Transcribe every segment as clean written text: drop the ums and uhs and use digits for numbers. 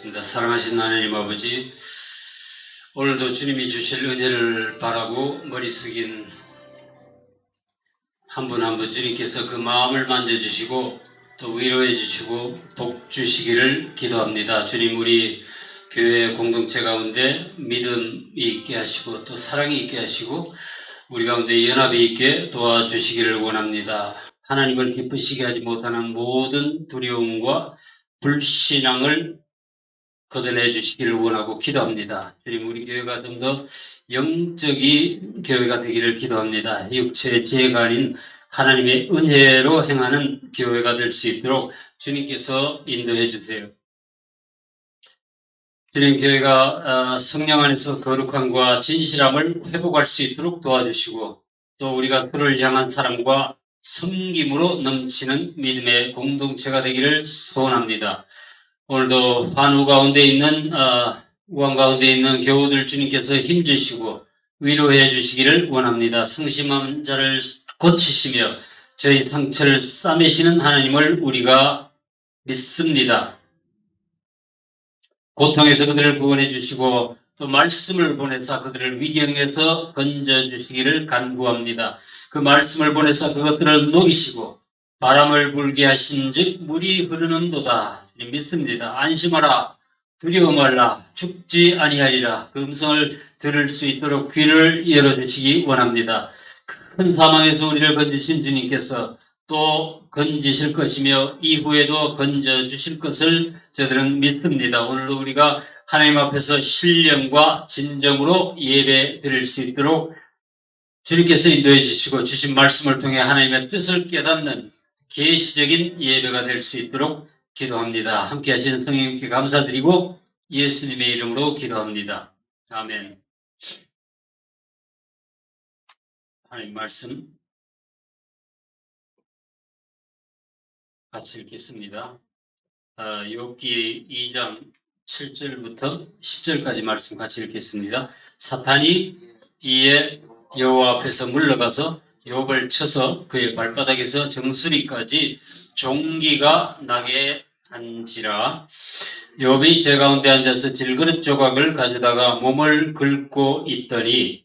사랑하신 하나님 아버지, 오늘도 주님이 주실 은혜를 바라고 머리 숙인 한 분 한 분 주님께서 그 마음을 만져주시고 또 위로해 주시고 복 주시기를 기도합니다. 주님, 우리 교회 공동체 가운데 믿음이 있게 하시고 또 사랑이 있게 하시고 우리 가운데 연합이 있게 도와주시기를 원합니다. 하나님을 기쁘시게 하지 못하는 모든 두려움과 불신앙을 걷어내 주시기를 원하고 기도합니다. 주님, 우리 교회가 좀 더 영적인 교회가 되기를 기도합니다. 육체의 지혜가 아닌 하나님의 은혜로 행하는 교회가 될 수 있도록 주님께서 인도해 주세요. 주님, 교회가 성령 안에서 거룩함과 진실함을 회복할 수 있도록 도와주시고 또 우리가 서로를 향한 사랑과 섬김으로 넘치는 믿음의 공동체가 되기를 소원합니다. 오늘도 환우 가운데 있는 우한 가운데 있는 교우들 주님께서 힘주시고 위로해 주시기를 원합니다. 상심한 자를 고치시며 저희 상처를 싸매시는 하나님을 우리가 믿습니다. 고통에서 그들을 구원해 주시고 또 말씀을 보내서 그들을 위경에서 건져 주시기를 간구합니다. 그 말씀을 보내서 그것들을 녹이시고 바람을 불게 하신즉 물이 흐르는도다. 믿습니다. 안심하라, 두려워 말라, 죽지 아니하리라. 그 음성을 들을 수 있도록 귀를 열어주시기 원합니다. 큰 사망에서 우리를 건지신 주님께서 또 건지실 것이며 이후에도 건져주실 것을 저들은 믿습니다. 오늘도 우리가 하나님 앞에서 신령과 진정으로 예배 드릴 수 있도록 주님께서 인도해 주시고 주신 말씀을 통해 하나님의 뜻을 깨닫는 계시적인 예배가 될 수 있도록 기도합니다. 함께 하시는 성령님께 감사드리고 예수님의 이름으로 기도합니다. 아멘. 하나님 말씀 같이 읽겠습니다. 욥기 2장 7절부터 10절까지 말씀 같이 읽겠습니다. 사탄이 이에 여호와 앞에서 물러가서 욥을 쳐서 그의 발바닥에서 정수리까지 종기가 나게 한지라. 욥이 제 가운데 앉아서 질그릇 조각을 가져다가 몸을 긁고 있더니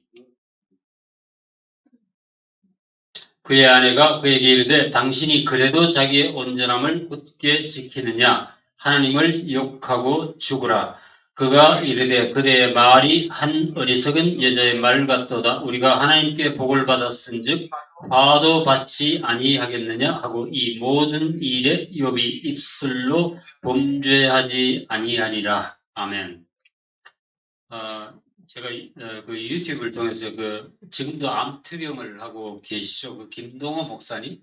그의 아내가 그에게 이르되 당신이 그래도 자기의 온전함을 굳게 지키느냐? 하나님을 욕하고 죽으라. 그가 이르되 그대의 말이 한 어리석은 여자의 말 같도다. 우리가 하나님께 복을 받았은즉 화도 받지 아니하겠느냐 하고 이 모든 일에 욥이 입술로 범죄하지 아니하니라. 아멘. 제가 그 유튜브를 통해서 지금도 암투병을 하고 계시죠. 그 김동호 목사님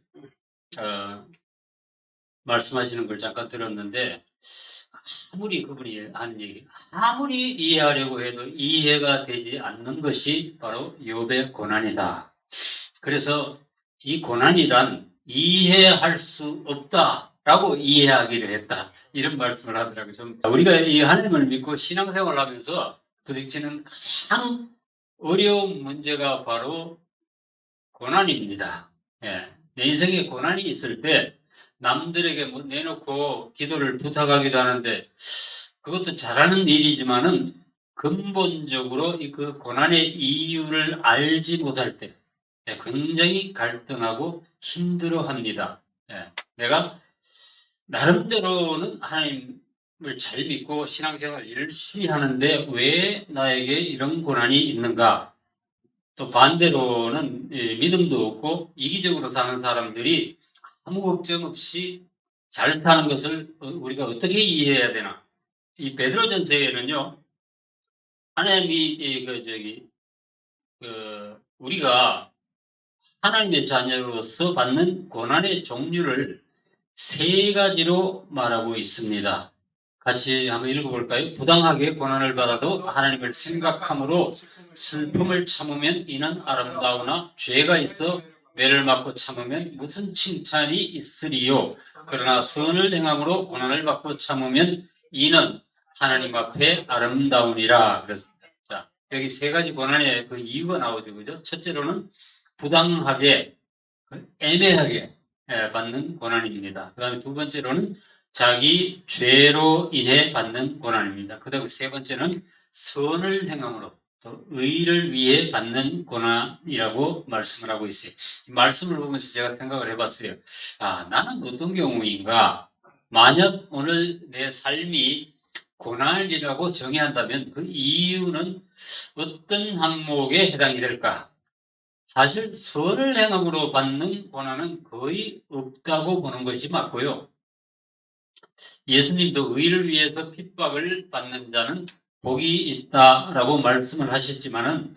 말씀하시는 걸 잠깐 들었는데 아무리 그분이 하는 얘기 아무리 이해하려고 해도 이해가 되지 않는 것이 바로 욥의 고난이다. 그래서 이 고난이란 이해할 수 없다라고 이해하기로 했다. 이런 말씀을 하더라고요. 우리가 이 하나님을 믿고 신앙생활을 하면서 부딪히는 가장 어려운 문제가 바로 고난입니다. 예, 내 인생에 고난이 있을 때 남들에게 내놓고 기도를 부탁하기도 하는데 그것도 잘하는 일이지만은 근본적으로 그 고난의 이유를 알지 못할 때 굉장히 갈등하고 힘들어합니다. 내가 나름대로는 하나님을 잘 믿고 신앙생활을 열심히 하는데 왜 나에게 이런 고난이 있는가? 또 반대로는 믿음도 없고 이기적으로 사는 사람들이 아무 걱정 없이 잘 사는 것을 우리가 어떻게 이해해야 되나? 이 베드로전서에는요, 하나님이 우리가 하나님의 자녀로서 받는 고난의 종류를 세 가지로 말하고 있습니다. 같이 한번 읽어볼까요? 부당하게 고난을 받아도 하나님을 생각함으로 슬픔을 참으면 이는 아름다우나 죄가 있어 매를 맞고 참으면 무슨 칭찬이 있으리요. 그러나 선을 행함으로 고난을 받고 참으면 이는 하나님 앞에 아름다우니라. 그랬습니다. 자, 여기 세 가지 고난의 그 이유가 나오죠. 그죠? 첫째로는 부당하게, 애매하게 받는 고난입니다. 그 다음에 두 번째로는 자기 죄로 인해 받는 고난입니다. 그다음 세 번째는 선을 행함으로 또 의를 위해 받는 고난이라고 말씀을 하고 있어요. 이 말씀을 보면서 제가 생각을 해봤어요. 아, 나는 어떤 경우인가? 만약 오늘 내 삶이 고난이라고 정의한다면 그 이유는 어떤 항목에 해당이 될까? 사실 선을 행함으로 받는 고난은 거의 없다고 보는 것이 맞고요. 예수님도 의를 위해서 핍박을 받는 자는 복이 있다라고 말씀을 하셨지만은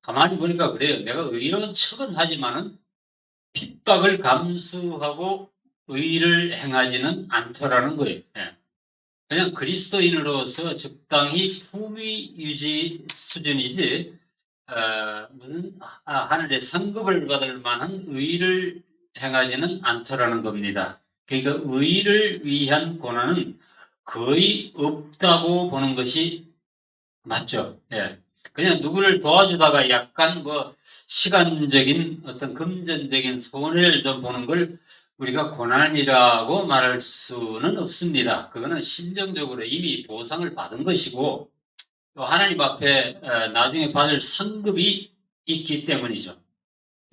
가만히 보니까 그래요. 내가 의로운 척은 하지만은 핍박을 감수하고 의를 행하지는 않더라는 거예요. 예. 그냥 그리스도인으로서 적당히 품위 유지 수준이지 무슨 하늘의 상급을 받을 만한 의를 행하지는 않더라는 겁니다. 그러니까 의를 위한 고난은 거의 없다고 보는 것이 맞죠. 예. 그냥 누구를 도와주다가 약간 뭐 시간적인 어떤 금전적인 손해를 좀 보는 걸 우리가 고난이라고 말할 수는 없습니다. 그거는 심정적으로 이미 보상을 받은 것이고 또 하나님 앞에 나중에 받을 상급이 있기 때문이죠.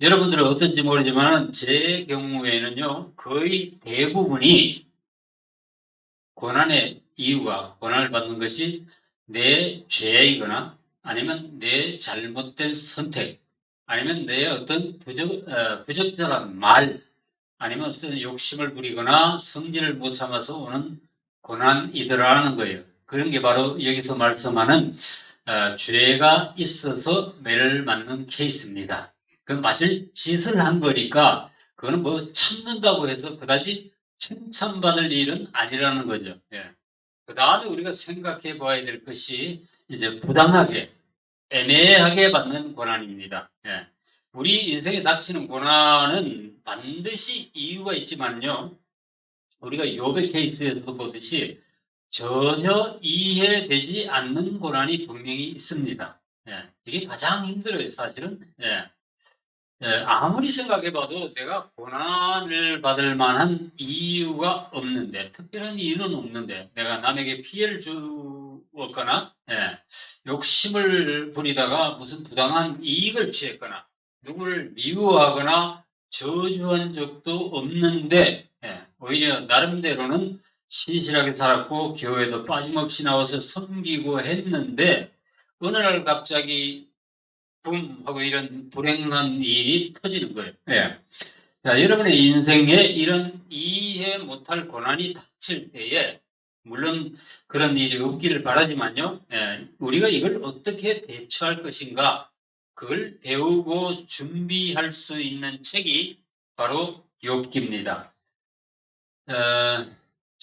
여러분들은 어떤지 모르지만 제 경우에는요, 거의 대부분이 고난의 이유가, 고난을 받는 것이 내 죄이거나 아니면 내 잘못된 선택, 아니면 내 어떤 부적절한 말, 아니면 어떤 욕심을 부리거나 성질을 못 참아서 오는 고난이더라는 거예요. 그런 게 바로 여기서 말씀하는 죄가 있어서 매를 맞는 케이스입니다. 그 맞을 짓을 한 거니까 그거는 뭐 참는다고 해서 그다지 칭찬받을 일은 아니라는 거죠. 예. 그 다음에 우리가 생각해 봐야 될 것이 이제 부당하게, 애매하게 받는 고난입니다. 예. 우리 인생에 닥치는 고난은 반드시 이유가 있지만요. 우리가 욥의 케이스에서 보듯이 전혀 이해되지 않는 고난이 분명히 있습니다. 예. 이게 가장 힘들어요, 사실은. 예. 예, 아무리 생각해봐도 내가 고난을 받을 만한 이유가 없는데, 특별한 이유는 없는데, 내가 남에게 피해를 주었거나, 예, 욕심을 부리다가 무슨 부당한 이익을 취했거나, 누구를 미워하거나 저주한 적도 없는데, 예, 오히려 나름대로는 신실하게 살았고, 교회도 빠짐없이 나와서 섬기고 했는데, 어느 날 갑자기 붐 하고 이런 불행한 일이 터지는 거예요. 예. 자, 여러분의 인생에 이런 이해 못할 고난이 닥칠 때에 물론 그런 일이 없기를 바라지만요. 예, 우리가 이걸 어떻게 대처할 것인가 그걸 배우고 준비할 수 있는 책이 바로 욥기입니다.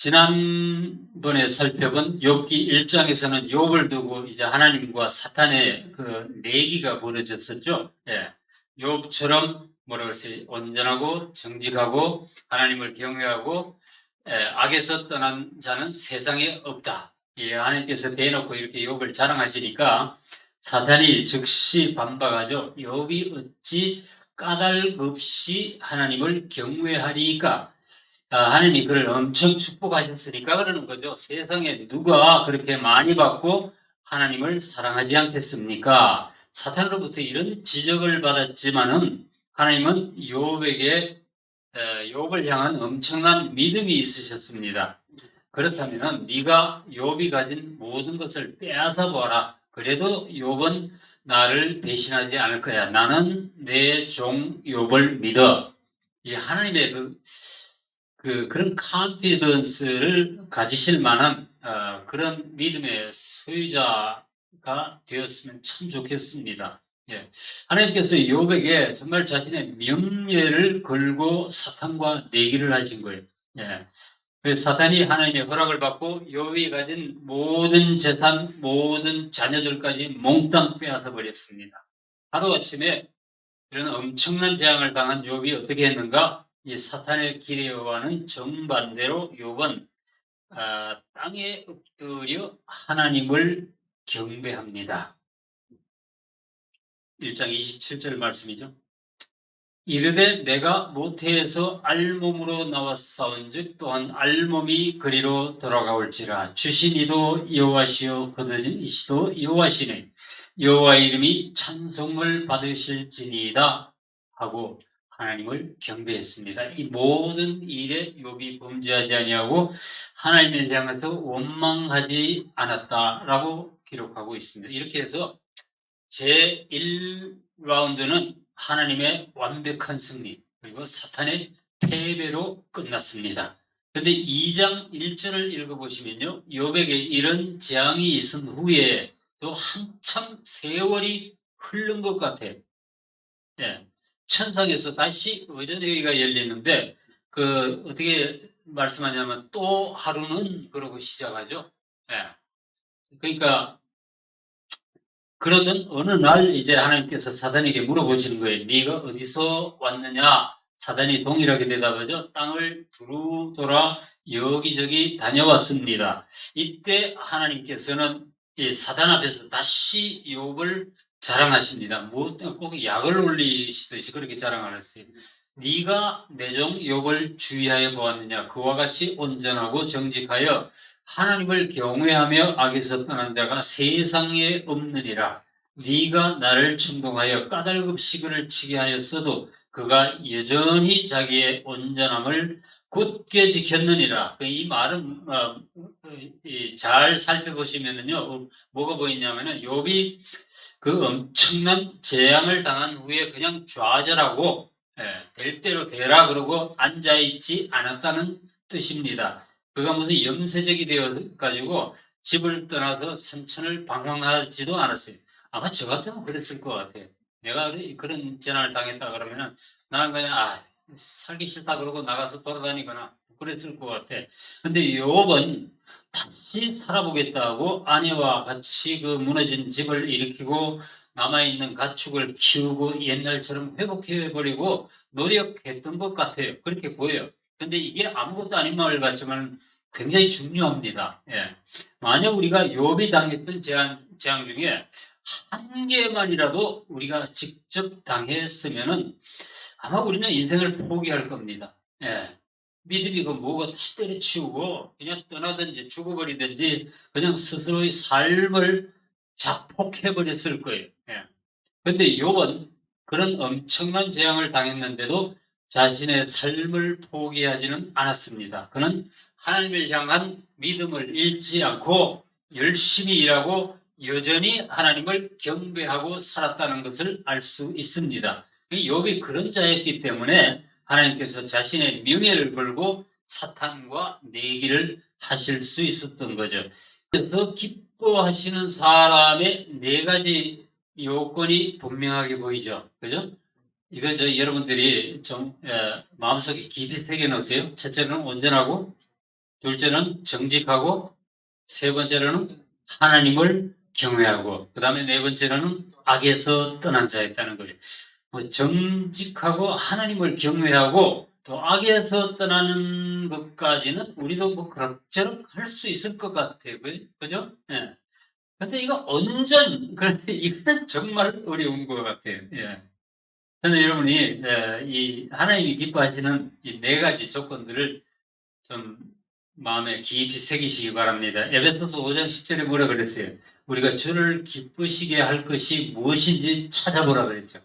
지난번에 살펴본 욥기 1장에서는 욥을 두고 이제 하나님과 사탄의 그 내기가 벌어졌었죠. 예. 욥처럼 뭐라고 했어요? 온전하고 정직하고 하나님을 경외하고 악에서 떠난 자는 세상에 없다. 예, 하나님께서 대놓고 이렇게 욥을 자랑하시니까 사탄이 즉시 반박하죠. 욥이 어찌 까닭 없이 하나님을 경외하리까? 하나님이 그를 엄청 축복하셨으니까 그러는 거죠. 세상에 누가 그렇게 많이 받고 하나님을 사랑하지 않겠습니까? 사탄으로부터 이런 지적을 받았지만은 하나님은 욥에게 욥을 향한 엄청난 믿음이 있으셨습니다. 그렇다면은 네가 욥이 가진 모든 것을 빼앗아 보아라. 그래도 욥은 나를 배신하지 않을 거야. 나는 내 종 욥을 믿어. 이 하나님의 그런 컨피던스를 가지실 만한 그런 믿음의 소유자가 되었으면 참 좋겠습니다. 예. 하나님께서 욥에게 정말 자신의 명예를 걸고 사탄과 내기를 하신 거예요. 예. 그래서 사탄이 하나님의 허락을 받고 욥이 가진 모든 재산, 모든 자녀들까지 몽땅 빼앗아 버렸습니다. 하루아침에 이런 엄청난 재앙을 당한 욥이 어떻게 했는가? 이 사탄의 기대와는 정반대로 욥은 땅에 엎드려 하나님을 경배합니다. 1장 27절 말씀이죠. 이르되 내가 모태에서 알몸으로 나왔사온즉 또한 알몸이 그리로 돌아가올지라. 주신 이도 여호와시요 거둔 이시도 여호와시네. 여호와 이름이 찬송을 받으실지니이다 하고 하나님을 경배했습니다. 이 모든 일에 욥이 범죄하지 아니하고 하나님을 향해서 원망하지 않았다라고 기록하고 있습니다. 이렇게 해서 제1라운드는 하나님의 완벽한 승리 그리고 사탄의 패배로 끝났습니다. 그런데 2장 1절을 읽어보시면요, 욥에게 이런 재앙이 있은 후에 또 한참 세월이 흐른 것 같아요. 예. 천상에서 다시 어전회의가 열리는데 그 어떻게 말씀하냐면 또 하루는 그러고 시작하죠. 예. 그러니까 그러던 어느 날 이제 하나님께서 사단에게 물어보시는 거예요. 네가 어디서 왔느냐? 사단이 동일하게 대답하죠. 땅을 두루 돌아 여기저기 다녀왔습니다. 이때 하나님께서는 이 사단 앞에서 다시 욥을 자랑하십니다. 꼭 약을 올리시듯이 그렇게 자랑하셨어요. 네가 내 종 욥을 주의하여 보았느냐? 그와 같이 온전하고 정직하여 하나님을 경외하며 악에서 떠난 자가 세상에 없느니라. 네가 나를 충동하여 까닭없이 치게 하였어도 그가 여전히 자기의 온전함을 굳게 지켰느니라. 이 말은 잘 살펴보시면은요, 뭐가 보이냐면은 욥이 그 엄청난 재앙을 당한 후에 그냥 좌절하고 될 대로 되라 그러고 앉아 있지 않았다는 뜻입니다. 그가 무슨 염세적이 되어 가지고 집을 떠나서 산천을 방황하지도 않았어요. 아마 저 같으면 그랬을 것 같아요. 내가 그런 재난을 당했다 그러면은 나는 그냥 살기 싫다 그러고 나가서 돌아다니거나 그랬을 것 같아. 근데 욥은 다시 살아보겠다고 아내와 같이 그 무너진 집을 일으키고 남아있는 가축을 키우고 옛날처럼 회복해버리고 노력했던 것 같아요. 그렇게 보여요. 근데 이게 아무것도 아닌 말 같지만 굉장히 중요합니다. 예. 만약 우리가 욥이 당했던 재앙 중에 한 개만이라도 우리가 직접 당했으면은 아마 우리는 인생을 포기할 겁니다. 예. 믿음이 그 뭐가 다시 때려치우고 그냥 떠나든지 죽어버리든지 그냥 스스로의 삶을 자폭해버렸을 거예요. 예. 근데 욥은 그런 엄청난 재앙을 당했는데도 자신의 삶을 포기하지는 않았습니다. 그는 하나님을 향한 믿음을 잃지 않고 열심히 일하고 여전히 하나님을 경배하고 살았다는 것을 알 수 있습니다. 욥이 그런 자였기 때문에 하나님께서 자신의 명예를 걸고 사탄과 내기를 하실 수 있었던 거죠. 그래서 기뻐하시는 사람의 네 가지 요건이 분명하게 보이죠. 그죠? 이거 여러분들이 좀 마음속에 깊이 새겨 놓으세요. 첫째는 온전하고, 둘째는 정직하고, 세 번째로는 하나님을 경외하고, 그 다음에 네 번째로는 악에서 떠난 자였다는 거예요. 정직하고 하나님을 경외하고 또 악에서 떠나는 것까지는 우리도 그럭저럭 할 수 있을 것 같아요. 그죠? 예. 근데 이거 그런데 이건 정말 어려운 것 같아요. 예. 저는 여러분이 이 하나님이 기뻐하시는 이 네 가지 조건들을 좀 마음에 깊이 새기시기 바랍니다. 에베소서 5장 10절에 뭐라 그랬어요? 우리가 주를 기쁘시게 할 것이 무엇인지 찾아보라 그랬죠.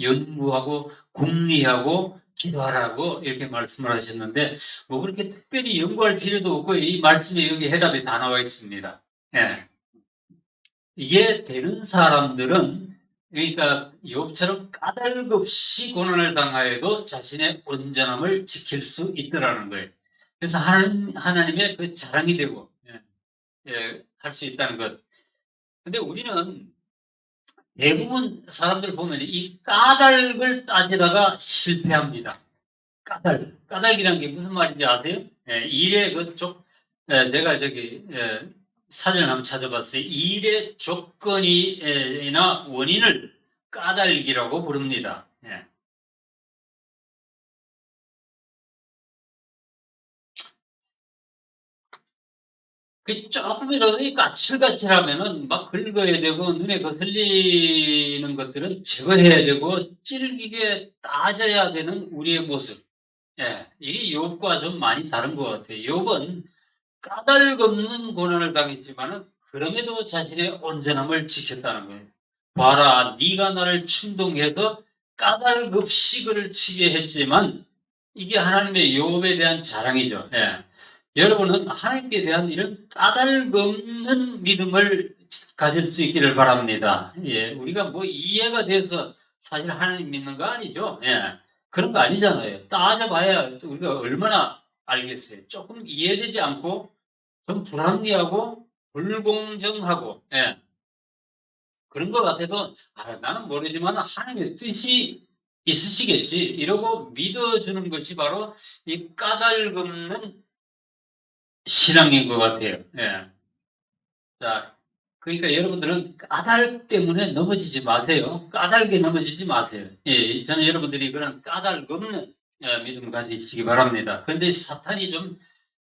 연구하고 궁리하고 기도하라고 이렇게 말씀을 하셨는데 뭐 그렇게 특별히 연구할 필요도 없고 이 말씀에 여기 해답이 다 나와 있습니다. 예. 이게 되는 사람들은 그러니까 욥처럼 까닭없이 고난을 당하여도 자신의 온전함을 지킬 수 있더라는 거예요. 그래서 하나님의 그 자랑이 되고 할 수 있다는 것. 근데 우리는 대부분 사람들 보면 이 까닭을 따지다가 실패합니다. 까닭이라는 게 무슨 말인지 아세요? 일의 제가 사전을 한번 찾아봤어요. 일의 조건이나 원인을 까닭이라고 부릅니다. 예. 그 조금이라도 이 까칠까칠하면은 막 긁어야 되고 눈에 거슬리는 것들은 제거해야 되고 질기게 따져야 되는 우리의 모습. 예, 이게 욥과 좀 많이 다른 것 같아요. 욥은 까닭없는 고난을 당했지만은 그럼에도 자신의 온전함을 지켰다는 거예요. 봐라, 네가 나를 충동해서 까닭 없이 그를 치게 했지만 이게 하나님의 욥에 대한 자랑이죠. 예. 여러분은 하나님께 대한 이런 까닭 없는 믿음을 가질 수 있기를 바랍니다. 예, 우리가 뭐 이해가 돼서 사실 하나님 믿는 거 아니죠. 예, 그런 거 아니잖아요. 따져봐야 우리가 얼마나 알겠어요. 조금 이해되지 않고 좀 불합리하고 불공정하고 예, 그런 것 같아도 나는 모르지만 하나님의 뜻이 있으시겠지 이러고 믿어주는 것이 바로 이 까닭없는 신앙인 것 같아요. 예. 자, 그러니까 여러분들은 까닭 때문에 넘어지지 마세요. 까닭에 넘어지지 마세요. 예, 저는 여러분들이 그런 까닭 없는 믿음 가지시기 바랍니다. 그런데 사탄이 좀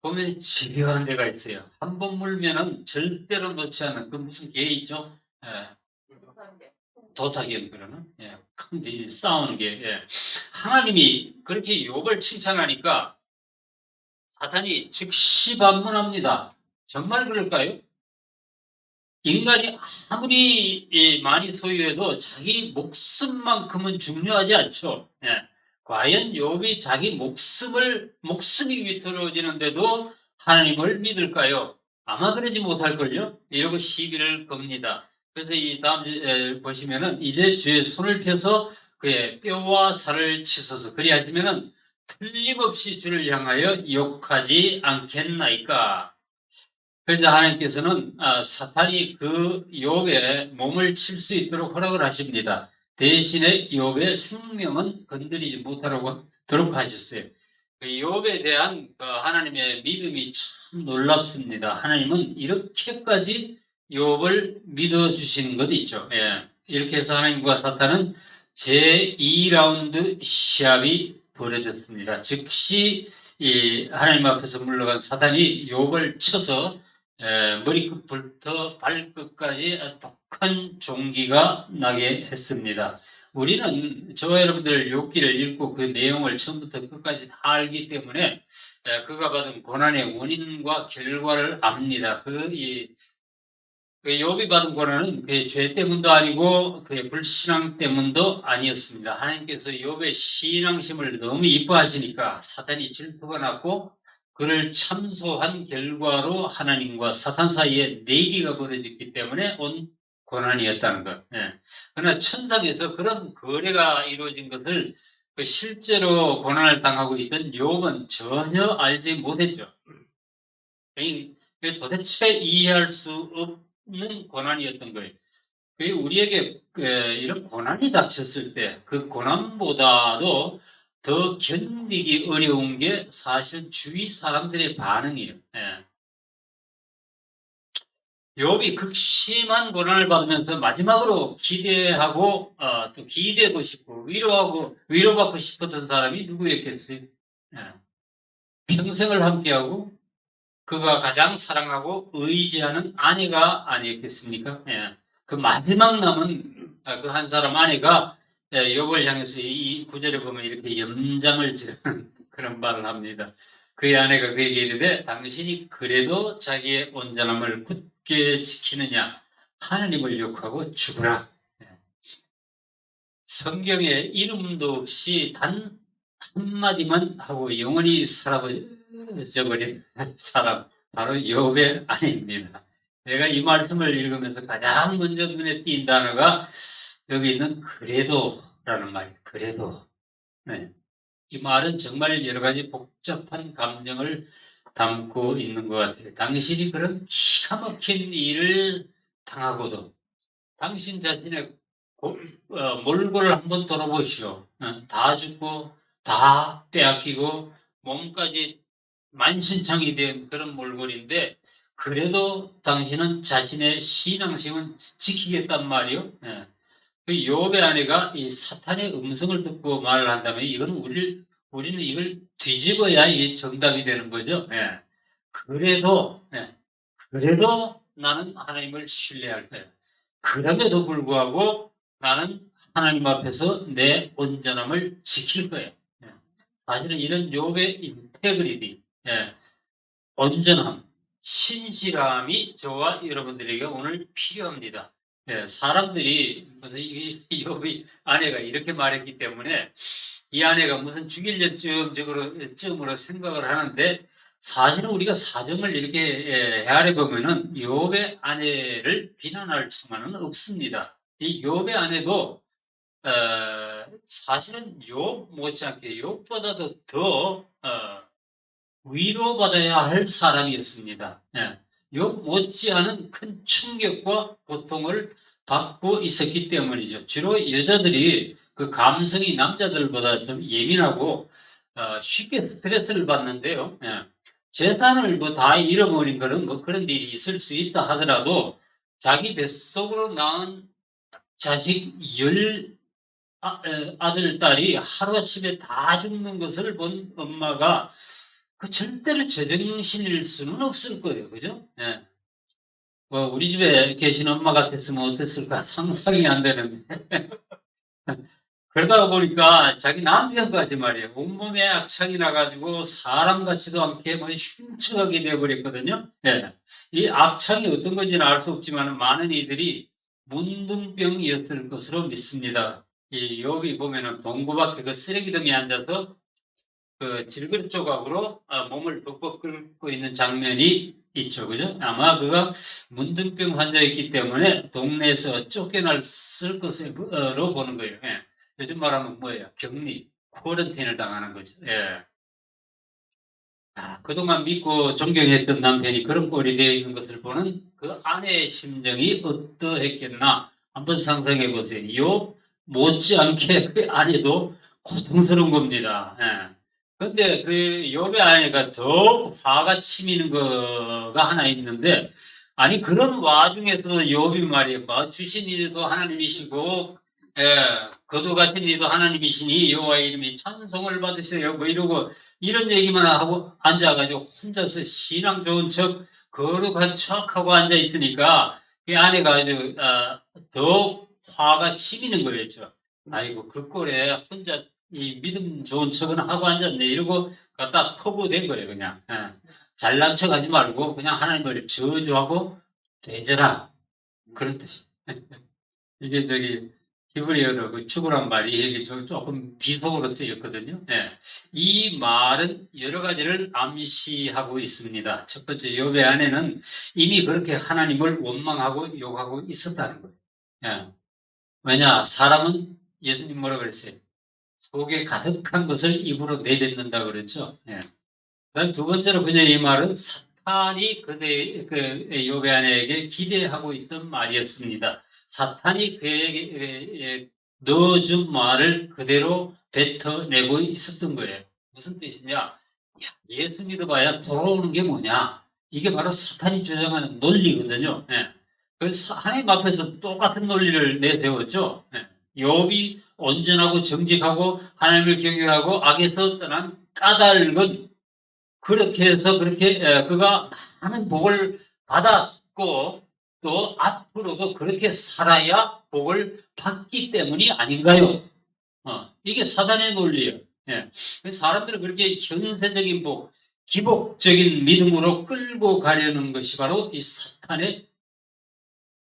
보면 집요한 데가 있어요. 한 번 물면은 절대로 놓지 않는 그 무슨 개 있죠? 예, 도타기는 그러는 예, 큰 싸우는 게 예. 하나님이 그렇게 욥을 칭찬하니까 사탄이 즉시 반문합니다. 정말 그럴까요? 인간이 아무리 많이 소유해도 자기 목숨만큼은 중요하지 않죠. 예. 과연 욥이 자기 목숨이 위태로워지는데도 하나님을 믿을까요? 아마 그러지 못할걸요? 이러고 시비를 겁니다. 그래서 이 다음 주에 보시면은 이제 주의 손을 펴서 그의 뼈와 살을 치소서 그리하시면은 틀림없이 주를 향하여 욕하지 않겠나이까? 그래서 하나님께서는 사탄이 그 욥의 몸을 칠 수 있도록 허락을 하십니다. 대신에 욥의 생명은 건드리지 못하도록 하셨어요. 그 욥에 대한 하나님의 믿음이 참 놀랍습니다. 하나님은 이렇게까지 욥을 믿어주시는 것도 있죠. 예. 이렇게 해서 하나님과 사탄은 제2라운드 시합이 벌어졌습니다. 즉시 이 하나님 앞에서 물러간 사탄이 욥을 쳐서 머리끝부터 발끝까지 독한 종기가 나게 했습니다. 우리는 저와 여러분들 욥기를 읽고 그 내용을 처음부터 끝까지 다 알기 때문에 그가 받은 고난의 원인과 결과를 압니다. 그 욥이 받은 고난은 그의 죄 때문도 아니고 그의 불신앙 때문도 아니었습니다. 하나님께서 욥의 신앙심을 너무 이뻐하시니까 사탄이 질투가 났고 그를 참소한 결과로 하나님과 사탄 사이에 내기가 벌어졌기 때문에 온 고난이었다는 것. 예. 그러나 천상에서 그런 거래가 이루어진 것을 실제로 고난을 당하고 있던 욥은 전혀 알지 못했죠. 도대체 이해할 수 없는 고난이었던 거예요. 우리에게 이런 고난이 닥쳤을 때 그 고난보다도 더 견디기 어려운 게 사실 주위 사람들의 반응이에요. 예. 욥이 극심한 고난을 받으면서 마지막으로 기대하고 또 기대고 싶고 위로받고 싶었던 사람이 누구였겠어요? 예. 평생을 함께하고 그가 가장 사랑하고 의지하는 아내가 아니었겠습니까? 예. 그 마지막 남은 그 한 사람 아내가 욥을 향해서 이 구절에 보면 이렇게 염장을 지르는 그런 말을 합니다. 그의 아내가 그에게 이르되 당신이 그래도 자기의 온전함을 굳게 지키느냐 하나님을 욕하고 죽으라. 예. 성경에 이름도 없이 단 한마디만 하고 영원히 사라져버린 사람 바로 욥의 아내입니다. 내가 이 말씀을 읽으면서 가장 먼저 눈에 띈 단어가 여기 있는 그래도라는 말이에요. 그래도. 네. 이 말은 정말 여러 가지 복잡한 감정을 담고 있는 것 같아요. 당신이 그런 기가 막힌 일을 당하고도 당신 자신의 몰골을 한번 돌아보시오. 다 죽고 다 빼앗기고 몸까지 만신창이 된 그런 몰골인데 그래도 당신은 자신의 신앙심은 지키겠단 말이요. 예. 그 욥의 아내가 이 사탄의 음성을 듣고 말을 한다면 이건 우리는 이걸 뒤집어야 이게 정답이 되는 거죠. 예. 그래도 예. 그래도 나는 하나님을 신뢰할 거야. 그럼에도 불구하고 나는 하나님 앞에서 내 온전함을 지킬 거야. 예. 사실은 이런 욥의 인테그리티, 예, 온전함, 신실함이 저와 여러분들에게 오늘 필요합니다. 예, 사람들이 무슨 이 욥의 아내가 이렇게 말했기 때문에 이 아내가 무슨 죽이려 쯤으로 생각을 하는데, 사실은 우리가 사정을 이렇게 헤아려 보면은 욥의 아내를 비난할 수만은 없습니다. 이 욥의 아내도 사실은 욥 못지않게 욥보다도 더 위로받아야 할 사람이었습니다. 예. 욥 못지않은 큰 충격과 고통을 받고 있었기 때문이죠. 주로 여자들이 그 감성이 남자들보다 좀 예민하고 쉽게 스트레스를 받는데요. 예. 재산을 뭐 다 잃어버린 거는 뭐 그런 일이 있을 수 있다 하더라도 자기 뱃속으로 낳은 자식 아들, 딸이 하루아침에 다 죽는 것을 본 엄마가 그 절대로 제정신일 수는 없을 거예요. 그죠? 예. 뭐 우리 집에 계신 엄마 같았으면 어땠을까 상상이 안 되는데. 그러다가 보니까 자기 남편까지 말이에요. 온몸에 악창이 나가지고 사람 같지도 않게 뭐 흉측하게 되어버렸거든요. 예. 이 악창이 어떤 건지는 알 수 없지만 많은 이들이 문둥병이었을 것으로 믿습니다. 이 여기 보면은 동구밖에 그 쓰레기등에 앉아서 그 질그릇 조각으로 몸을 벅벅 긁고 있는 장면이 있죠. 그죠? 아마 그가 문둥병 환자였기 때문에 동네에서 쫓겨났을 것으로 보는 거예요. 예. 요즘 말하면 뭐예요? 격리, 쿼런틴을 당하는 거죠. 예. 그동안 믿고 존경했던 남편이 그런 꼴이 되어 있는 것을 보는 그 아내의 심정이 어떠했겠나 한번 상상해 보세요. 욥 못지않게 그 아내도 고통스러운 겁니다. 예. 근데 그 욥의 아내가 더 화가 치미는 거가 하나 있는데, 아니 그런 와중에서도 욥이 말이에요. 뭐 주신 이도 하나님이시고 거두가신 이도 하나님이시니 여호와의 이름이 찬송을 받으세요. 뭐 이러고 이런 얘기만 하고 앉아가지고 혼자서 신앙 좋은 척 거룩한 척하고 앉아 있으니까 그 아내가 아주 더 화가 치미는 거였죠. 아이고 그 꼴에 혼자 이 믿음 좋은 척은 하고 앉았네 이러고 갖다 커브된 거예요. 그냥 잘난 척하지 말고 그냥 하나님을 저주하고 되져라 그런 뜻이. 이게 저기 히브리어로 그 죽으란 말이 이게 조금 비속어로 쓰였거든요. 네. 이 말은 여러 가지를 암시하고 있습니다. 첫 번째, 욥의 아내는 이미 그렇게 하나님을 원망하고 욕하고 있었다는 거예요. 네. 왜냐, 사람은 예수님 뭐라 그랬어요? 속에 가득한 것을 입으로 내뱉는다 그랬죠. 네. 그다음 두 번째로 그녀의 이 말은 사탄이 그 욥의 아내에게 기대하고 있던 말이었습니다. 사탄이 그에게 넣어준 말을 그대로 뱉어내고 있었던 거예요. 무슨 뜻이냐? 예수 믿어봐야 돌아오는 게 뭐냐? 이게 바로 사탄이 주장하는 논리거든요. 예. 그래서 하나님 앞에서 똑같은 논리를 내세웠죠. 예. 욥이 온전하고 정직하고 하나님을 경외하고 악에서 떠난 까닭은 그렇게 해서 그렇게 그가 많은 복을 받았고 또 앞으로도 그렇게 살아야 복을 받기 때문이 아닌가요? 이게 사단의 논리예요. 예. 사람들은 그렇게 현세적인 복, 기복적인 믿음으로 끌고 가려는 것이 바로 이 사탄의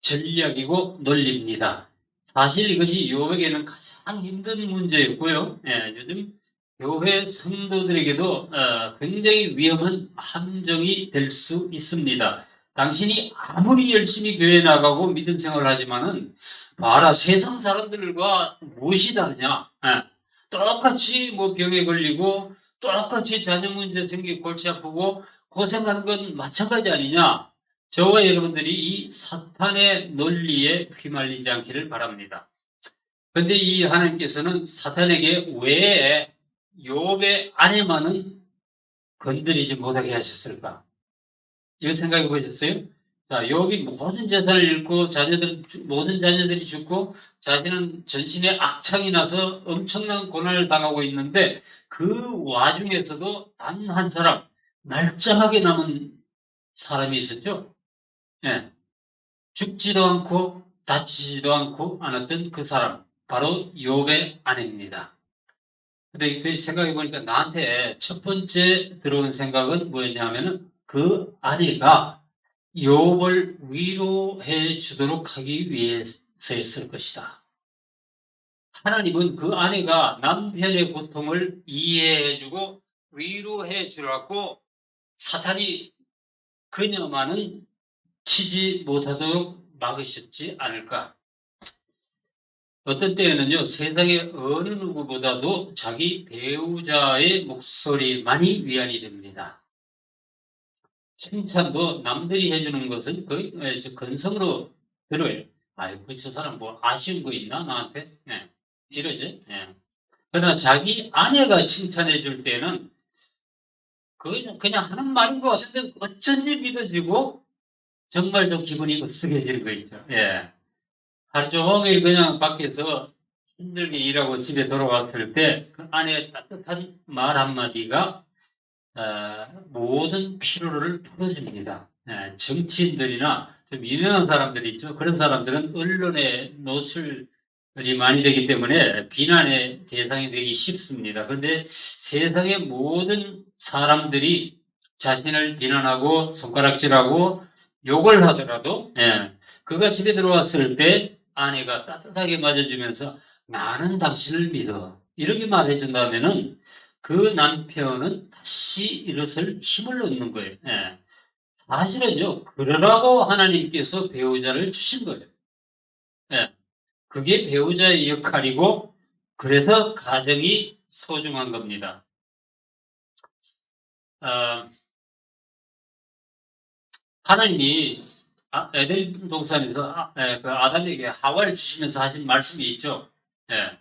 전략이고 논리입니다. 사실 이것이 욥에게는 가장 힘든 문제였고요. 예, 요즘 교회 성도들에게도 굉장히 위험한 함정이 될 수 있습니다. 당신이 아무리 열심히 교회에 나가고 믿음 생활을 하지만은 봐라 세상 사람들과 무엇이 다르냐? 똑같이 뭐 병에 걸리고 똑같이 자녀 문제 생기고 골치 아프고 고생하는 건 마찬가지 아니냐? 저와 여러분들이 이 사탄의 논리에 휘말리지 않기를 바랍니다. 그런데 이 하나님께서는 사탄에게 왜 욥의 아내만은 건드리지 못하게 하셨을까? 이거 생각해 보셨어요? 자, 욥이 모든 재산을 잃고 모든 자녀들이 죽고 자신은 전신에 악창이 나서 엄청난 고난을 당하고 있는데 그 와중에서도 단 한 사람, 말짱하게 남은 사람이 있었죠. 예. 죽지도 않고 다치지도 않고 않았던 그 사람, 바로 욥의 아내입니다. 근데 그 생각해 보니까 나한테 첫 번째 들어온 생각은 뭐였냐면은 그 아내가 욥을 위로해 주도록 하기 위해서였을 것이다. 하나님은 그 아내가 남편의 고통을 이해해 주고 위로해 주라고 사탄이 그녀만은 치지 못하도록 막으셨지 않을까. 어떤 때에는요, 세상의 어느 누구보다도 자기 배우자의 목소리만이 위안이 됩니다. 칭찬도 남들이 해주는 것은 거의 건성으로 들어요. 아이고, 저 사람 뭐 아쉬운 거 있나, 나한테? 예, 이러죠. 예. 그러나 자기 아내가 칭찬해 줄 때는 그냥 하는 말인 것 같은데 어쩐지 믿어지고 정말 좀 기분이 으쓱해지는 거 있죠. 예. 하루 종일 그냥 밖에서 힘들게 일하고 집에 돌아왔을 때 그 아내의 따뜻한 말 한마디가 모든 피로를 풀어줍니다. 정치인들이나 좀 유명한 사람들이 있죠. 그런 사람들은 언론에 노출이 많이 되기 때문에 비난의 대상이 되기 쉽습니다. 그런데 세상의 모든 사람들이 자신을 비난하고 손가락질하고 욕을 하더라도 그가 집에 들어왔을 때 아내가 따뜻하게 맞아주면서 나는 당신을 믿어. 이렇게 말해준다면은 그 남편은 다시 일어설 힘을 얻는 거예요. 예. 사실은요, 그러라고 하나님께서 배우자를 주신 거예요. 예. 그게 배우자의 역할이고, 그래서 가정이 소중한 겁니다. 하나님이 에덴 동산에서 그 아담에게 하와를 주시면서 하신 말씀이 있죠. 예.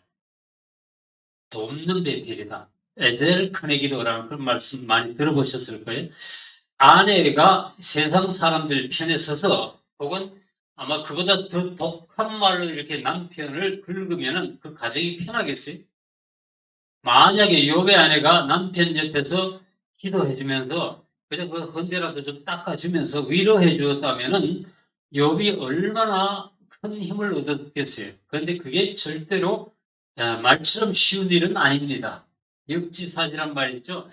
돕는 배필이다. 에젤 커네기도라는 그런 말씀 많이 들어보셨을 거예요. 아내가 세상 사람들 편에 서서 혹은 아마 그보다 더 독한 말로 이렇게 남편을 긁으면은 그 가정이 편하겠어요? 만약에 욥의 아내가 남편 옆에서 기도해 주면서 그냥 그 헌대라도 좀 닦아주면서 위로해 주었다면은 욥이 얼마나 큰 힘을 얻었겠어요. 그런데 그게 절대로 말처럼 쉬운 일은 아닙니다. 역지사지란 말 있죠.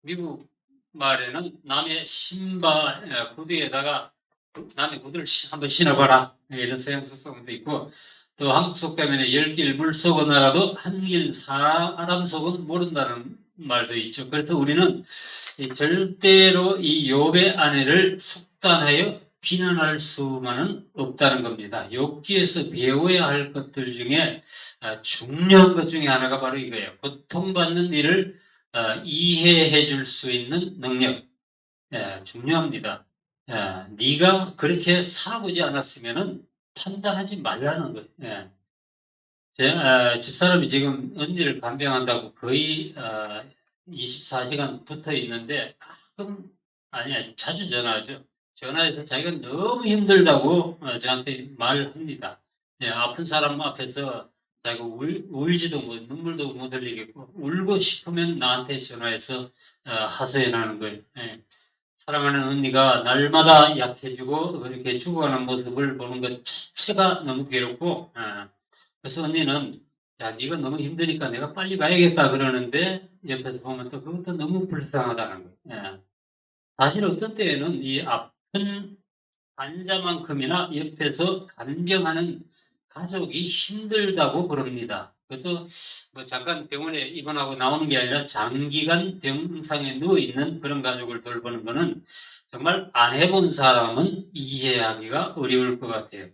미국 말에는 남의 신발 구두에다가 남의 구두를 한번 신어봐라 이런 서양 속담도 있고 또 한국 속담에는 열 길 물 속은 알아도 한 길 사람 속은 모른다는 말도 있죠. 그래서 우리는 절대로 이 욥의 아내를 속단하여 비난할 수만은 없다는 겁니다. 욥기에서 배워야 할 것들 중에 중요한 것 중에 하나가 바로 이거예요. 고통받는 일을 이해해 줄 수 있는 능력. 중요합니다. 네가 그렇게 살아보지 않았으면 판단하지 말라는 거예요. 제 집사람이 지금 언니를 간병한다고 거의 24시간 붙어 있는데 가끔 아니야 자주 전화하죠. 전화해서 자기가 너무 힘들다고 저한테 말합니다. 아픈 사람 앞에서 자기가 울지도 못 눈물도 못 흘리겠고 울고 싶으면 나한테 전화해서 하소연하는 거예요. 사랑하는 언니가 날마다 약해지고 그렇게 죽어가는 모습을 보는 것 자체가 너무 괴롭고 그래서 언니는 야 네가 너무 힘드니까 내가 빨리 가야겠다 그러는데 옆에서 보면 또 그것도 너무 불쌍하다는 거예요. 사실 어떤 때에는 이 아픈 환자만큼이나 옆에서 간병하는 가족이 힘들다고 그럽니다. 그것도 뭐 잠깐 병원에 입원하고 나오는 게 아니라 장기간 병상에 누워 있는 그런 가족을 돌보는 거는 정말 안 해본 사람은 이해하기가 어려울 것 같아요.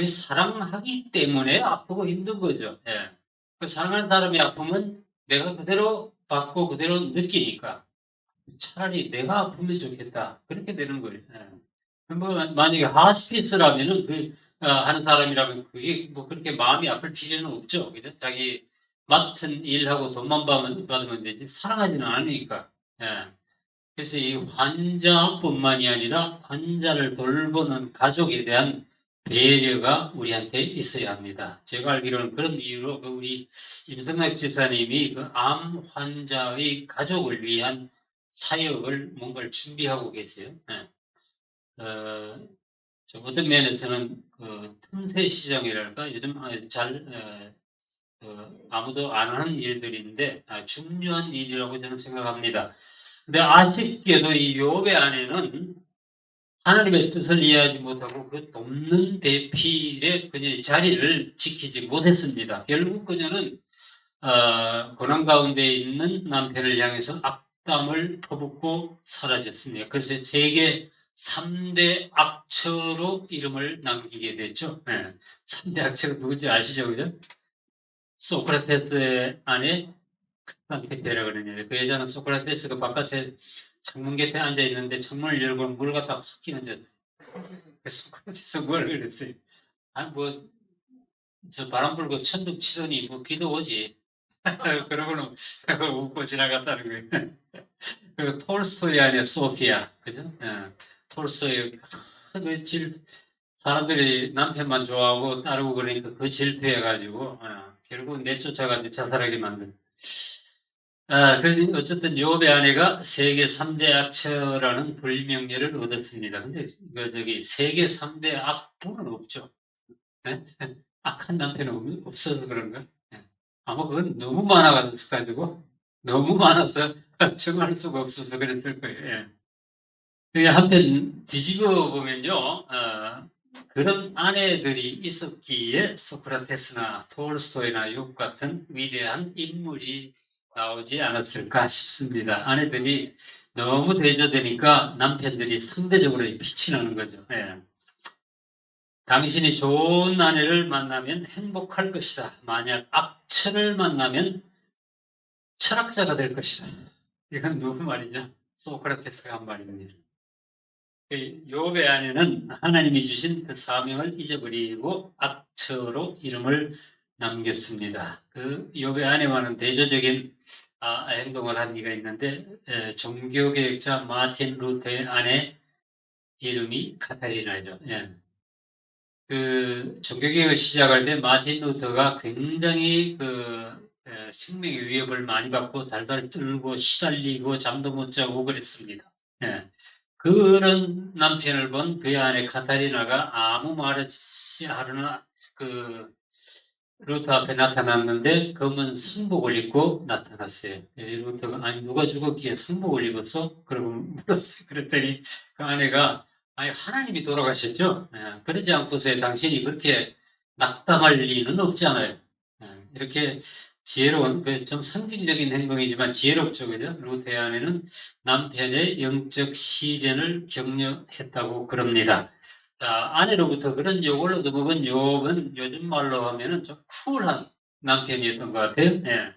사랑하기 때문에 아프고 힘든 거죠. 그 사랑하는 사람이 아프면 내가 그대로 받고 그대로 느끼니까 차라리 내가 아프면 좋겠다. 그렇게 되는 거예요. 뭐 만약에 하스피스라면은 하는 사람이라면 그게 뭐 그렇게 마음이 아플 필요는 없죠. 그죠? 자기 맡은 일하고 돈만 받으면 되지 사랑하지는 않으니까. 그래서 이 환자뿐만이 아니라 환자를 돌보는 가족에 대한 배려가 우리한테 있어야 합니다. 제가 알기로는 그런 이유로 우리 임성락 집사님이 그 암 환자의 가족을 위한 사역을 뭔가를 준비하고 계세요. 좀 어떤 면에서는 그 틈새 시장이랄까 요즘 아무도 안 하는 일들인데 중요한 일이라고 저는 생각합니다. 근데 아쉽게도 이 욥의 아내는 하나님의 뜻을 이해하지 못하고 그 돕는 대필의 그녀의 자리를 지키지 못했습니다. 결국 그녀는 고난 가운데 있는 남편을 향해서 악담을 퍼붓고 사라졌습니다. 그래서 세계 3대 악처로 이름을 남기게 됐죠. 네. 3대 악처가 누군지 아시죠? 그죠? 소크라테스의 아내 크란테페라고 그러는데 그 여자는 소크라테스가 바깥에 창문 곁에 앉아 있는데 창문을 열고 물 갖다 확 끼얹었어요. 소크라테스가 뭘 그랬어요? 저 바람 불고 천둥 치더니 뭐 비도 오지. 그러고는 웃고 지나갔다는 거예요. 그리고 톨스토이 아니야 소피아, 그죠? 톨스토이 사람들이 남편만 좋아하고 따르고 그러니까 그 질투해가지고 결국 내쫓아가지고 자살하게 만든. 그래서 어쨌든 욥의 아내가 세계 3대 악처라는 불명예를 얻었습니다. 근데 세계 3대 악부는 없죠. 네? 악한 남편은 없어서 그런가? 아마 그건 너무 많아가지고 너무 많아서 정할 수가 없어서 그랬을 거예요. 예. 그게 한편 뒤집어 보면요, 그런 아내들이 있었기에 소크라테스나 톨스토이나 욥 같은 위대한 인물이 나오지 않았을까 싶습니다. 아내들이 너무 대조되니까 남편들이 상대적으로 빛이 나는 거죠. 예. 당신이 좋은 아내를 만나면 행복할 것이다. 만약 악처를 만나면 철학자가 될 것이다. 이건 누구 말이냐? 소크라테스가 한 말입니다. 욥의 아내는 하나님이 주신 그 사명을 잊어버리고 악처로 이름을 남겼습니다. 그 욥의 아내와는 대조적인 행동을 한 이가 있는데 종교개혁자 마틴 루터의 아내 이름이 카타리나죠. 예. 그 종교개혁을 시작할 때 마틴 루터가 굉장히 생명의 위협을 많이 받고 달달 떨고 시달리고 잠도 못 자고 그랬습니다. 예. 그런 남편을 본 그의 아내 카타리나가 아무 말 없이 하루는 루터 앞에 나타났는데 검은 상복을 입고 나타났어요. 루터가 아니 누가 죽었기에 상복을 입었어? 그러고 물었어요. 그랬더니 그 아내가 아니 하나님이 돌아가셨죠? 그러지 않고서 당신이 그렇게 낙담할 리는 없잖아요. 이렇게 지혜로운 좀 상징적인 행동이지만 지혜롭죠, 그죠? 루터의 아내는 남편의 영적 시련을 격려했다고 그럽니다. 자, 아내로부터 그런 욕을 얻어먹은 욥은 요즘 말로 하면은 좀 쿨한 남편이었던 것 같아요. 예.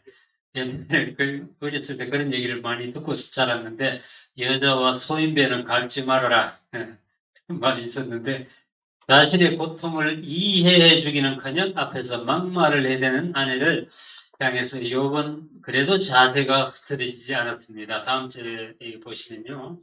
옛날에 어렸을 때 그런 얘기를 많이 듣고 자랐는데, 여자와 소인배는 갈지 말아라. 예. 그런 말이 있었는데, 자신의 고통을 이해해 주기는커녕 앞에서 막말을 해대는 아내를 향해서 욥은 그래도 자세가 흐트러지지 않았습니다. 다음 절에 보시면요.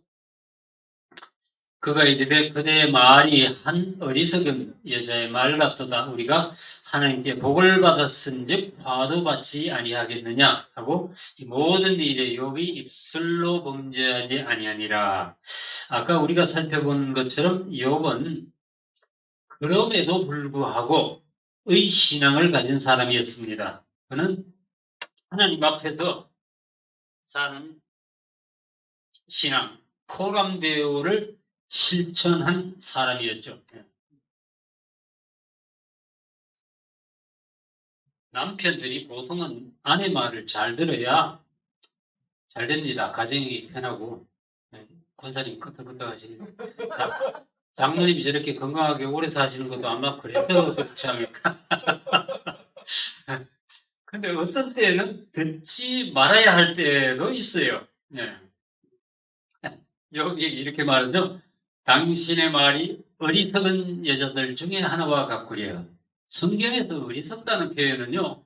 그가 이르되 그대의 말이 한 어리석은 여자의 말 같도다. 우리가 하나님께 복을 받았은즉 화도 받지 아니하겠느냐 하고 이 모든 일에 욥이 입술로 범죄하지 아니하니라. 아까 우리가 살펴본 것처럼 욥은 그럼에도 불구하고 의신앙을 가진 사람이었습니다. 그는 하나님 앞에서 사는 신앙, 코람데오를 실천한 사람이었죠. 남편들이 보통은 아내 말을 잘 들어야 잘 됩니다. 가정이 편하고. 권사님 끄떡끄떡 하시는 장모님이 저렇게 건강하게 오래 사시는 것도 아마 그래서 그렇지 않을까. 근데 어떤 때는 듣지 말아야 할 때도 있어요. 네. 여기 이렇게 말하죠. 당신의 말이 어리석은 여자들 중에 하나와 같구려. 성경에서 어리석다는 표현은요,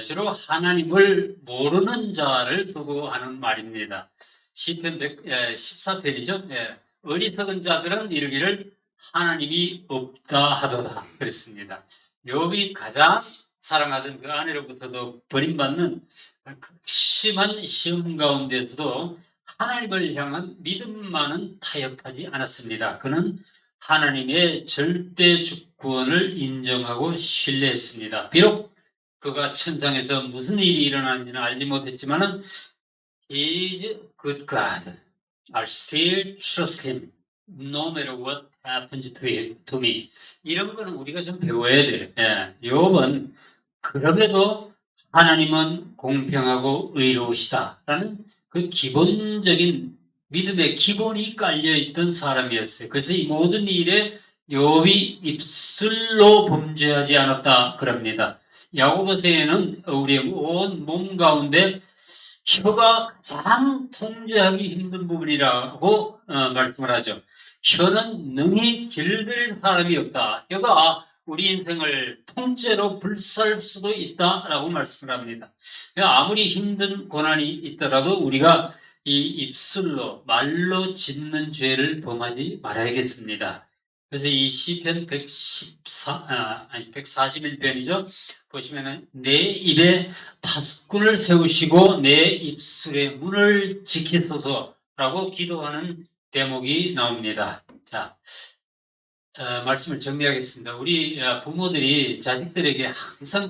주로 하나님을 모르는 자를 두고 하는 말입니다. 시편 14편이죠. 어리석은 자들은 이르기를 하나님이 없다 하더라 그랬습니다. 욥이 가장 사랑하던 그 아내로부터도 버림받는 극심한 시험 가운데서도 하나님을 향한 믿음만은 타협하지 않았습니다. 그는 하나님의 절대 주권을 인정하고 신뢰했습니다. 비록 그가 천상에서 무슨 일이 일어나는지는 알지 못했지만은 He is good God. I still trust him no matter what happens to me. 이런 거는 우리가 좀 배워야 돼요. 욥은 그럼에도 하나님은 공평하고 의로우시다라는 그 기본적인 믿음의 기본이 깔려있던 사람이었어요. 그래서 이 모든 일에 욥이 입술로 범죄하지 않았다 그럽니다. 야고보서에는 우리의 온 몸 가운데 혀가 가장 통제하기 힘든 부분이라고 말씀을 하죠. 혀는 능히 길들 사람이 없다. 혀가 우리 인생을 통째로 불살 수도 있다라고 말씀을 합니다. 아무리 힘든 고난이 있더라도 우리가 이 입술로 말로 짓는 죄를 범하지 말아야겠습니다. 그래서 이 시편 141편이죠. 보시면은 내 입에 파수꾼을 세우시고 내 입술의 문을 지키소서라고 기도하는 대목이 나옵니다. 자, 말씀을 정리하겠습니다. 우리 부모들이 자식들에게 항상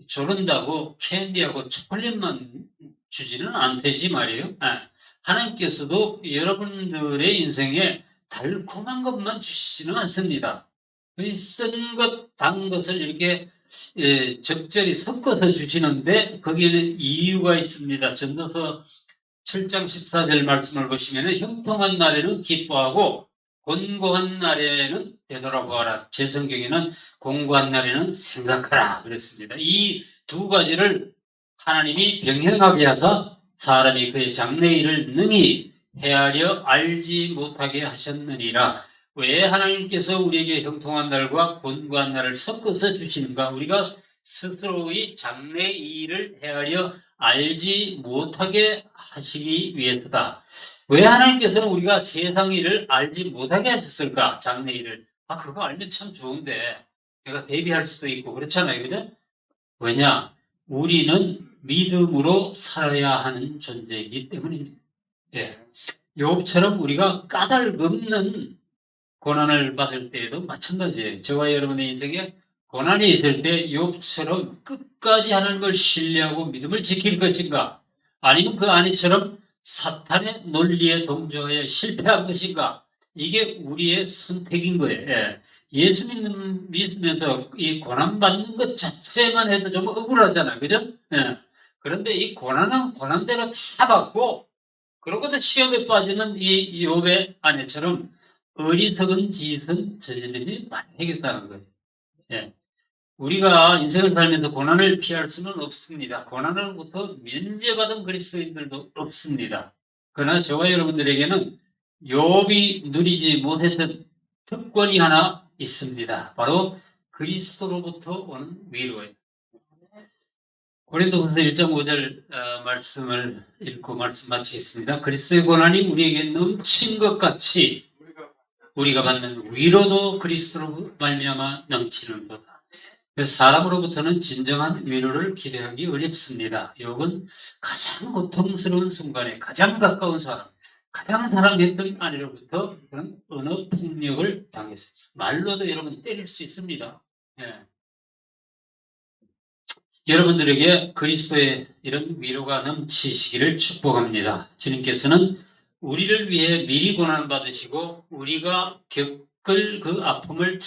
조른다고 캔디하고 초콜릿만 주지는 않듯이 말이에요. 하나님께서도 여러분들의 인생에 달콤한 것만 주시지는 않습니다. 쓴 것, 단 것을 이렇게 적절히 섞어서 주시는데 거기에는 이유가 있습니다. 전도서 7장 14절 말씀을 보시면 형통한 날에는 기뻐하고 곤고한 날에는 되돌아보아라. 제 성경에는 곤고한 날에는 생각하라 그랬습니다. 이 두 가지를 하나님이 병행하게 하사 사람이 그의 장래일을 능히 헤아려 알지 못하게 하셨느니라. 왜 하나님께서 우리에게 형통한 날과 곤고한 날을 섞어서 주시는가? 우리가 스스로의 장래일을 헤아려 알지 못하게 하시기 위해서다. 왜 하나님께서는 우리가 세상 일을 알지 못하게 하셨을까? 장래일을. 그거 알면 참 좋은데 내가 대비할 수도 있고 그렇잖아요. 그죠? 왜냐? 우리는 믿음으로 살아야 하는 존재이기 때문입니다. 욥처럼 우리가 까닭없는 고난을 받을 때에도 마찬가지예요. 저와 여러분의 인생에 고난이 있을 때 욥처럼 끝까지 하나님을 신뢰하고 믿음을 지킬 것인가? 아니면 그 아내처럼 사탄의 논리에 동조하여 실패한 것인가? 이게 우리의 선택인 거예요. 예수 믿으면서 이 고난받는 것 자체만 해도 좀 억울하잖아요. 그죠? 그런데 이 고난은 고난대로 다 받고 그러고도 시험에 빠지는 이 욥의 아내처럼 어리석은 짓은 저지르지 말아야겠다는 거예요. 우리가 인생을 살면서 고난을 피할 수는 없습니다. 고난으로부터 면제받은 그리스도인들도 없습니다. 그러나 저와 여러분들에게는 욥이 누리지 못했던 특권이 하나 있습니다. 바로 그리스도로부터 오는 위로예요. 고린도후서 1.5절 말씀을 읽고 말씀 마치겠습니다. 그리스도의 고난이 우리에게 넘친 것 같이 우리가 받는 위로도 그리스도로 말미암아 넘치는도다. 사람으로부터는 진정한 위로를 기대하기 어렵습니다. 욥은 가장 고통스러운 순간에 가장 가까운 사람, 가장 사랑했던 아내로부터 그런 언어 폭력을 당했어요. 말로도 여러분 때릴 수 있습니다. 여러분들에게 그리스도의 이런 위로가 넘치시기를 축복합니다. 주님께서는 우리를 위해 미리 고난받으시고 우리가 겪을 그 아픔을 다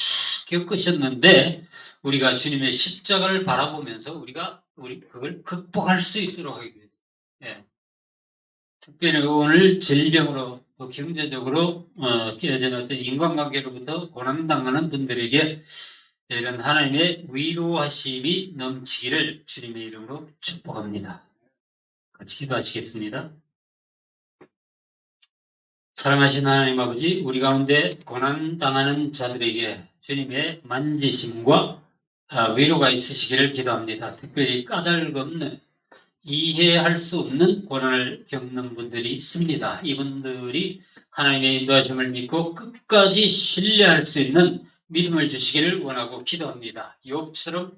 겪으셨는데 우리가 주님의 십자가를 바라보면서 우리 그걸 극복할 수 있도록 하기 위해서. 특별히 오늘 질병으로 또 경제적으로 깨어진 어떤 인간관계로부터 고난당하는 분들에게 이런 하나님의 위로하심이 넘치기를 주님의 이름으로 축복합니다. 같이 기도하시겠습니다. 사랑하신 하나님 아버지, 우리 가운데 고난당하는 자들에게 주님의 만지심과 위로가 있으시기를 기도합니다. 특별히 까닭없는 이해할 수 없는 고난을 겪는 분들이 있습니다. 이분들이 하나님의 인도하심을 믿고 끝까지 신뢰할 수 있는 믿음을 주시기를 원하고 기도합니다. 욥처럼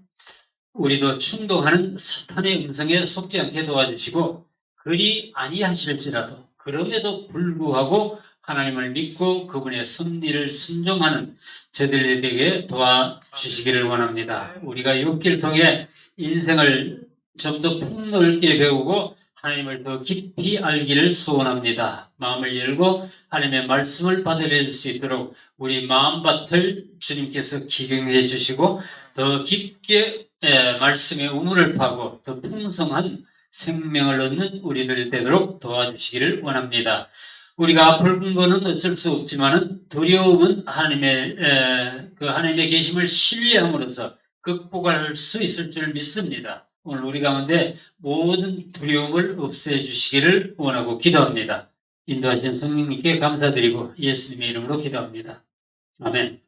우리도 충동하는 사탄의 음성에 속지 않게 도와주시고 그리 아니하실지라도 그럼에도 불구하고 하나님을 믿고 그분의 섭리를 순종하는 저들이 되게 도와주시기를 원합니다. 우리가 욥기를 통해 인생을 좀 더 폭넓게 배우고 하나님을 더 깊이 알기를 소원합니다. 마음을 열고 하나님의 말씀을 받아들일 수 있도록 우리 마음밭을 주님께서 기경해 주시고 더 깊게 말씀의 우물을 파고 더 풍성한 생명을 얻는 우리들 되도록 도와주시기를 원합니다. 우리가 붉은 거는 어쩔 수 없지만은 두려움은 하나님의 계심을 신뢰함으로써 극복할 수 있을 줄 믿습니다. 오늘 우리 가운데 모든 두려움을 없애 주시기를 원하고 기도합니다. 인도하신 성령님께 감사드리고 예수님의 이름으로 기도합니다. 아멘.